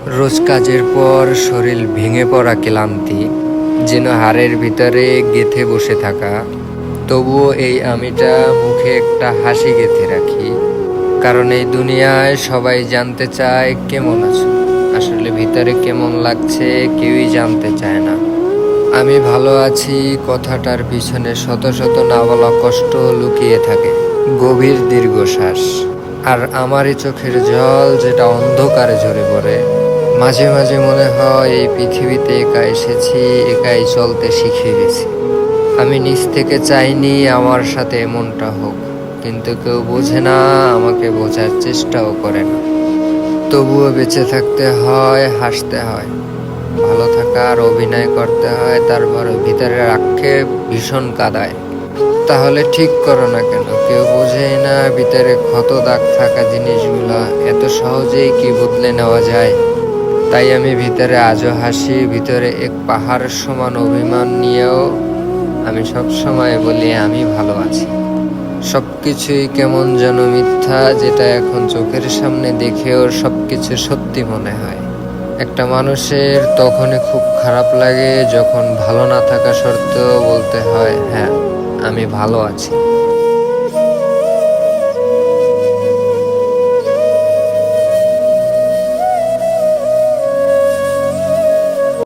রোজ কাজের পর শরীর ভেঙে পড়া ক্লান্তি যেন হাড়ের ভিতরে গেঁথে বসে থাকা। তবুও এই আমিটা মুখে একটা হাসি গেঁথে রাখি, কারণ এই দুনিয়ায় সবাই জানতে চায় কেমন আছো। আসলে ভিতরে কেমন লাগছে কেউই জানতে চায় না। আমি ভালো আছি কথাটার পিছনে শত শত না বলা কষ্ট লুকিয়ে থাকে, গভীর দীর্ঘশ্বাস আর আমারই চোখের জল যেটা অন্ধকারে ঝরে পড়ে। মাঝে মাঝে মনে হয় এই পৃথিবীতে একা এসেছি, একাই চলতে শিখে গেছি। আমি নিজ থেকে চাইনি আমার সাথে এমনটা হোক, কিন্তু কেউ বোঝে না, আমাকে বোঝার চেষ্টাও করে না। তবুও বেঁচে থাকতে হয়, হাসতে হয়, ভালো থাকার অভিনয় করতে হয়, তারপর ভিতরের আক্ষেপ ভীষণ কাঁদায়। তাহলে ঠিক করো না কেন? কেউ বোঝেই না ভিতরে ক্ষত দাগ থাকা জিনিসগুলো এত সহজেই কি বদলে নেওয়া যায়। তাই আমি ভিতরে আজও হাসি, ভিতরে এক পাহাড় সমান অভিমান নিয়েও আমি সব সময় বলি আমি ভালো আছি। সবকিছুই কেমন যেন মিথ্যা, যেটা এখন চোখের সামনে দেখেও সবকিছু সত্যি মনে হয়। একটা মানুষের তখনই খুব খারাপ লাগে যখন ভালো না থাকা সত্ত্বেও বলতে হয় হ্যাঁ আমি ভালো আছি।